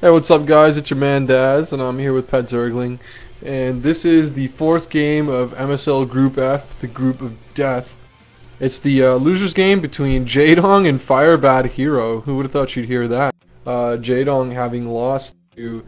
Hey, what's up, guys? It's your man Daz, and I'm here with Pet Zergling. And this is the fourth game of MSL Group F, the Group of Death. It's the losers game between Jaedong and Firebad Hero. Who would have thought you'd hear that? Jaedong having lost to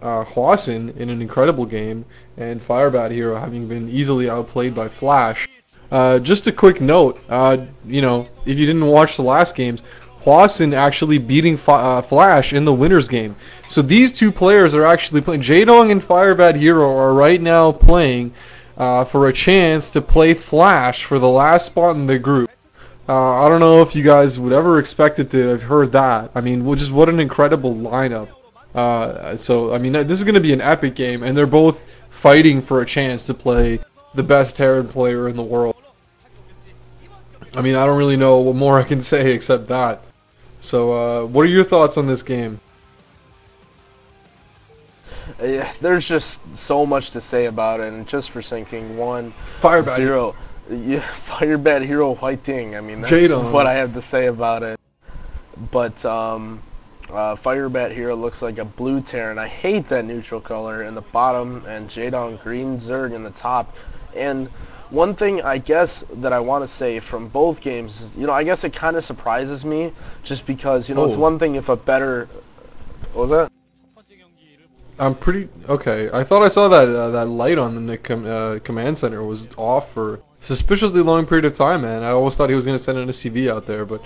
Hwasun in an incredible game, and Firebad Hero having been easily outplayed by Flash. Just a quick note, if you didn't watch the last games, Hwasun actually beating Flash in the winners game. So these two players are actually playing. Jaedong and Firebad Hero are right now playing for a chance to play Flash for the last spot in the group. I don't know if you guys would ever expect it to have heard that. I mean, just what an incredible lineup. I mean, this is going to be an epic game, and they're both fighting for a chance to play the best Terran player in the world. I mean, I don't really know what more I can say except that. So, what are your thoughts on this game? Yeah, there's just so much to say about it, and just for sinking 1-0. Yeah, Firebad Hero Whiting. I mean, that's Jaedong. what I have to say about it. But Firebat Hero looks like a blue Terran. I hate that neutral color in the bottom, and Jaedong green Zerg in the top. And one thing I guess that I want to say from both games is, I guess it kind of surprises me, just because, it's one thing if a better... What was that? I'm pretty... Okay, I thought I saw that light on the command center was off for a suspiciously long period of time, man. I always thought he was going to send an SCV out there, but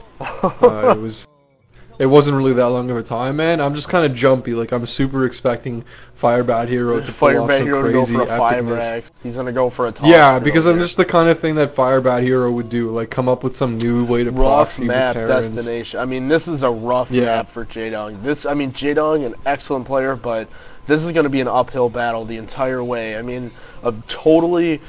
it wasn't really that long of a time, man. I'm just kind of jumpy. Like, I'm super expecting Firebad Hero to pull off some crazy go for a 5-rack. He's going to go for a toss. Yeah, because I'm just the kind of thing that Firebad Hero would do. Like, come up with some new way to proxy map with Terrans. destination. I mean, this is a rough map for Jaedong. Jaedong, an excellent player, but this is going to be an uphill battle the entire way. I mean, a totally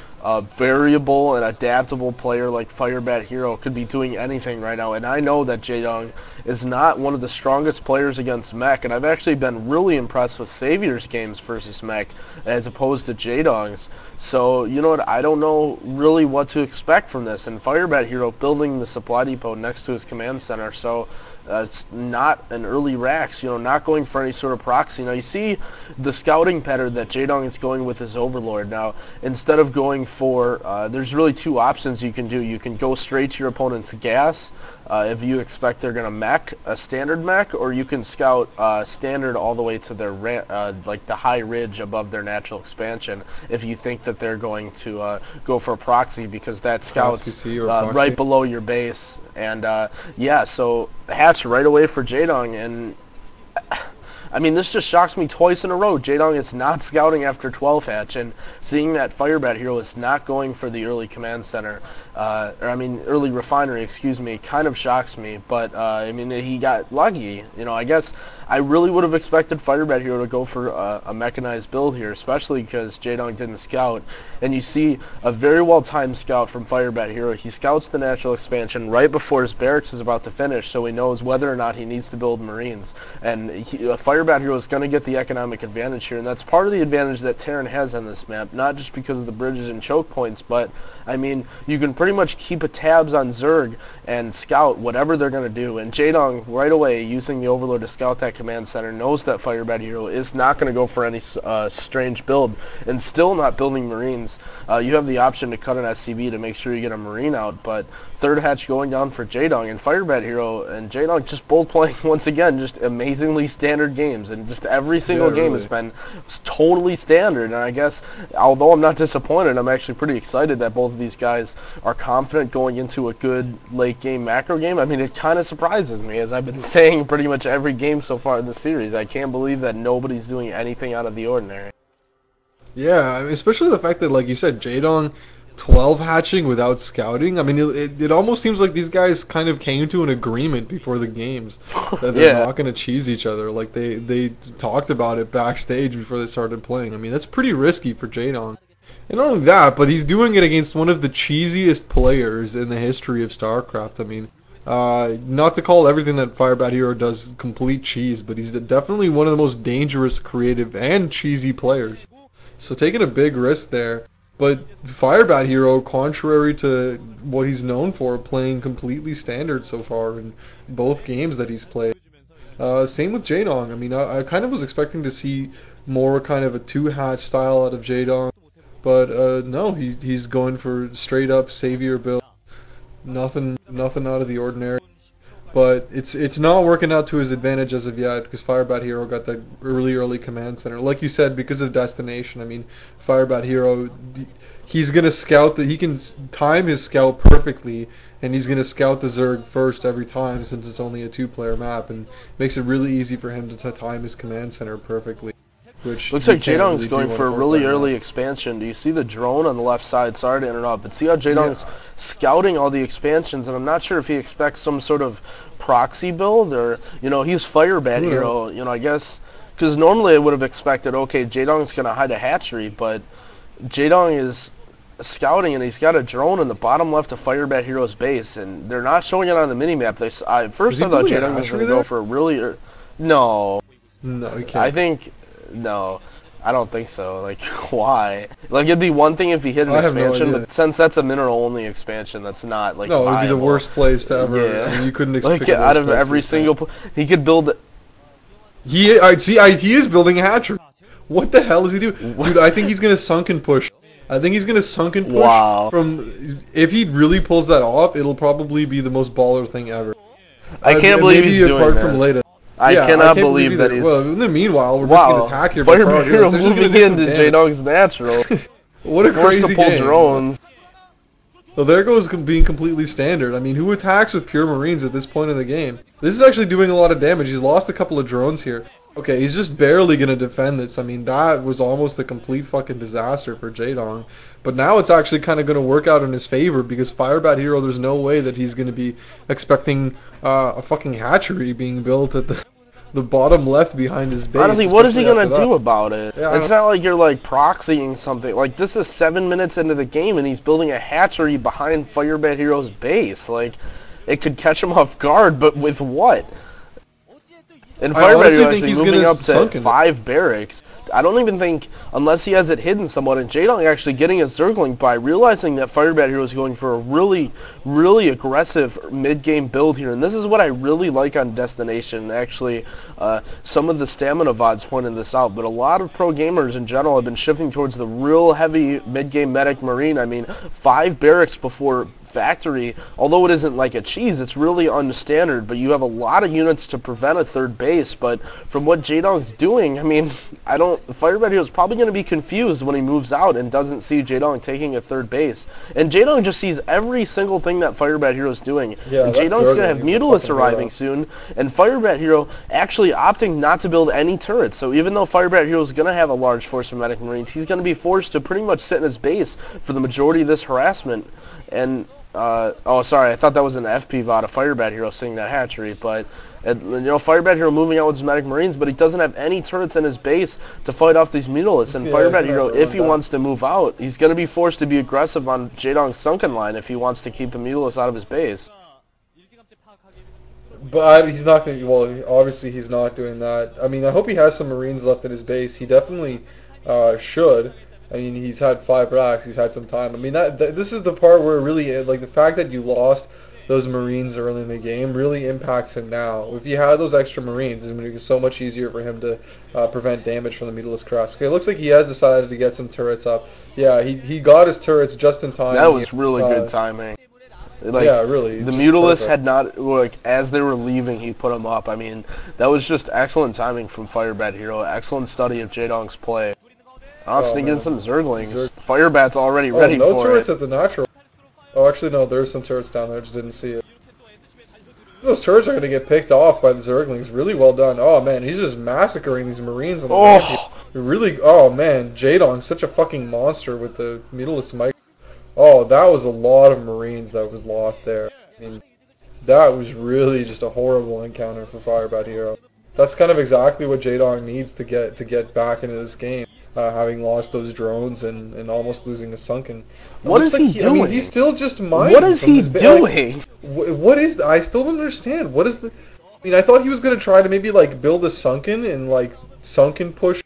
variable and adaptable player like Firebad Hero could be doing anything right now. And I know that Jaedong is not one of the strongest players against Mech, and I've actually been really impressed with Savior's games versus Mech as opposed to Jaedong's. So, you know what, I don't know really what to expect from this. And Firebad Hero building the supply depot next to his command center, so it's not an early Rax, not going for any sort of proxy. Now, you see the scouting pattern that Jaedong is going with his Overlord. Now, instead of going for, there's really two options you can do. You can go straight to your opponent's gas, if you expect they're going to mech, a standard mech, or you can scout standard all the way to their, like the high ridge above their natural expansion, if you think that they're going to go for a proxy, because that scouts right below your base. And yeah, so hatch right away for Jaedong, and I mean, this just shocks me twice in a row. Jaedong is not scouting after 12 hatch, and seeing that Firebat Hero is not going for the early command center, early refinery, excuse me, kind of shocks me. But I mean, he got lucky. I guess I really would have expected Firebat Hero to go for a mechanized build here, especially because Jaedong didn't scout. And you see a very well-timed scout from Firebat Hero. He scouts the natural expansion right before his barracks is about to finish, so he knows whether or not he needs to build Marines. And Firebat Hero is going to get the economic advantage here, and that's part of the advantage that Terran has on this map, not just because of the bridges and choke points, but I mean, you can pretty much keep a tabs on Zerg and scout whatever they're going to do. And Jaedong, right away, using the Overlord to scout that command center, knows that Firebat Hero is not going to go for any strange build, and still not building Marines. You have the option to cut an SCV to make sure you get a Marine out, but third hatch going down for Jaedong, and Firebat Hero and Jaedong just both playing, once again, just amazingly standard games, and just every single game has been totally standard. And I guess, although I'm not disappointed, I'm actually pretty excited that both of these guys are confident going into a good late game macro game. I mean, it kind of surprises me, as I've been saying pretty much every game so far in the series. I can't believe that nobody's doing anything out of the ordinary. Yeah, I mean, especially the fact that, like you said, Jaedong 12 hatching without scouting. I mean, it almost seems like these guys kind of came to an agreement before the games that they're not going to cheese each other. Like, they talked about it backstage before they started playing. I mean, that's pretty risky for Jaedong. And not only that, but he's doing it against one of the cheesiest players in the history of StarCraft. I mean, not to call everything that Firebat Hero does complete cheese, but he's definitely one of the most dangerous, creative, and cheesy players. So taking a big risk there. But Firebat Hero, contrary to what he's known for, playing completely standard so far in both games that he's played. Same with Jaedong. I mean, I kind of was expecting to see more kind of a two-hatch style out of Jaedong, but no, he's going for straight up savior build. Nothing out of the ordinary. But it's not working out to his advantage as of yet because Firebat Hero got that early command center. Like you said, because of destination. I mean, Firebat Hero, he's gonna scout he can time his scout perfectly, and he's gonna scout the Zerg first every time since it's only a 2-player map, and makes it really easy for him to time his command center perfectly. Which looks like Jaedong's going for a really early expansion. Do you see the drone on the left side? Sorry to interrupt, but see how Jaedong's scouting all the expansions, and I'm not sure if he expects some sort of proxy build or, he's Firebat Hero, I guess, because normally I would have expected, okay, Jaedong's going to hide a hatchery, but Jaedong is scouting and he's got a drone in the bottom left of Firebat Hero's base, and they're not showing it on the minimap. At first I thought Jaedong was going to go for a really... No, he can't. I think... No, I don't think so. Like, why? Like, it'd be one thing if he hit an expansion, but since that's a mineral-only expansion, that's not, like, no, it'd be the worst place to ever... Yeah. I mean, you couldn't expect like, out of every single... He could build... He is building a hatchery. What the hell is he doing? Dude, I think he's going to sunken push. I think he's going to sunken push. Wow. If he really pulls that off, it'll probably be the most baller thing ever. I can't believe he's doing this. From Leda. I cannot believe that he's... Well, in the meanwhile, we're just going to attack your Firebat Hero moving into Jaedong's natural. What a crazy to pull game. Drones. So there goes being completely standard. I mean, who attacks with pure Marines at this point in the game? This is actually doing a lot of damage. He's lost a couple of drones here. Okay, he's just barely going to defend this. I mean, that was almost a complete fucking disaster for Jaedong. But now it's actually kind of going to work out in his favor because Firebat Hero, there's no way that he's going to be expecting a fucking hatchery being built at the bottom left behind his base. Honestly, what is he going to do about it? Yeah, it's not like you're, like, proxying something. Like, this is 7 minutes into the game, and he's building a hatchery behind Firebat Hero's base. Like, it could catch him off guard, but with what? And Firebat Hero actually moving up to 5 barracks. I don't even think, unless he has it hidden somewhat, and Jaedong actually getting a Zergling by realizing that Firebat Hero is going for a really, really aggressive mid-game build here. And this is what I really like on Destination. Actually, some of the stamina VODs pointed this out, but a lot of pro gamers in general have been shifting towards the real heavy mid-game medic Marine. I mean, 5 barracks before factory, although it isn't like a cheese, it's really unstandard, but you have a lot of units to prevent a third base. But from what Jaedong's doing, I mean, Firebat Hero is probably going to be confused when he moves out and doesn't see Jaedong taking a third base. And Jaedong just sees every single thing that Firebat Hero is doing. Yeah, and Jaedong's going to have Mutalisk arriving soon, and Firebat Hero actually opting not to build any turrets. So even though Firebat Hero is going to have a large force of medic Marines, he's going to be forced to pretty much sit in his base for the majority of this harassment. And oh, sorry, I thought that was an FP VOD of Firebat Hero seeing that hatchery, but, Firebat Hero moving out with his medic Marines, but he doesn't have any turrets in his base to fight off these Mutalisks, and Firebat Hero, if he wants to move out, he's going to be forced to be aggressive on Jaedong's sunken line if he wants to keep the Mutalisks out of his base. But he's not going to, well, obviously he's not doing that. I mean, I hope he has some Marines left in his base. He definitely should. I mean, he's had 5 racks. He's had some time. I mean, this is the part where really, like, the fact that you lost those Marines early in the game really impacts him now. If you had those extra Marines, it's going to be so much easier for him to prevent damage from the Mutalisk Crest. Okay, it looks like he has decided to get some turrets up. Yeah, he got his turrets just in time. That was really good timing. Like, yeah, really. The Mutalisk had not, like, as they were leaving, he put them up. I mean, that was just excellent timing from Firebat Hero. Excellent study of Jaedong's play. I'll sneak in some Zerglings. Firebat's already ready for it. No turrets at the natural. Oh, actually, no, there's some turrets down there. I just didn't see it. Those turrets are going to get picked off by the Zerglings. Really well done. Oh, man, he's just massacring these Marines on the map. Really, oh, man, Jaedong's such a fucking monster with the Mutalisk mic. Oh, that was a lot of Marines that was lost there. I mean, that was really just a horrible encounter for Firebat Hero. That's kind of exactly what Jaedong needs to get back into this game. Having lost those drones and almost losing a sunken. What is he doing? I mean, he's still just mining. What is he doing? Like, what is? I still don't understand. What is the? I mean, I thought he was gonna try to maybe like build a sunken and like sunken push.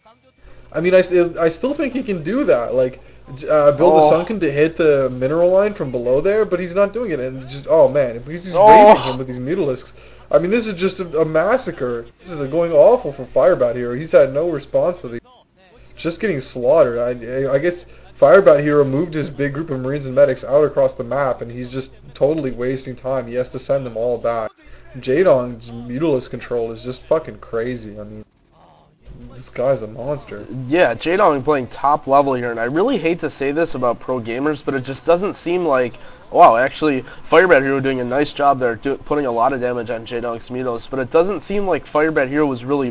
I mean, I still think he can do that. Like build a sunken to hit the mineral line from below there, but he's not doing it. And just, oh man, he's just raping him with these Mutalisks. I mean, this is just a massacre. This is going awful for Firebat Hero. He's had no response to the... Just getting slaughtered. I guess Firebat Hero moved his big group of Marines and medics out across the map, and he's just totally wasting time. He has to send them all back. Jaedong's Mutalisk control is just fucking crazy. I mean, this guy's a monster. Yeah, Jaedong playing top level here, and I really hate to say this about pro gamers, but it just doesn't seem like, wow, actually, Firebat Hero doing a nice job there, putting a lot of damage on Jaedong's Mutalisk, but it doesn't seem like Firebat Hero was really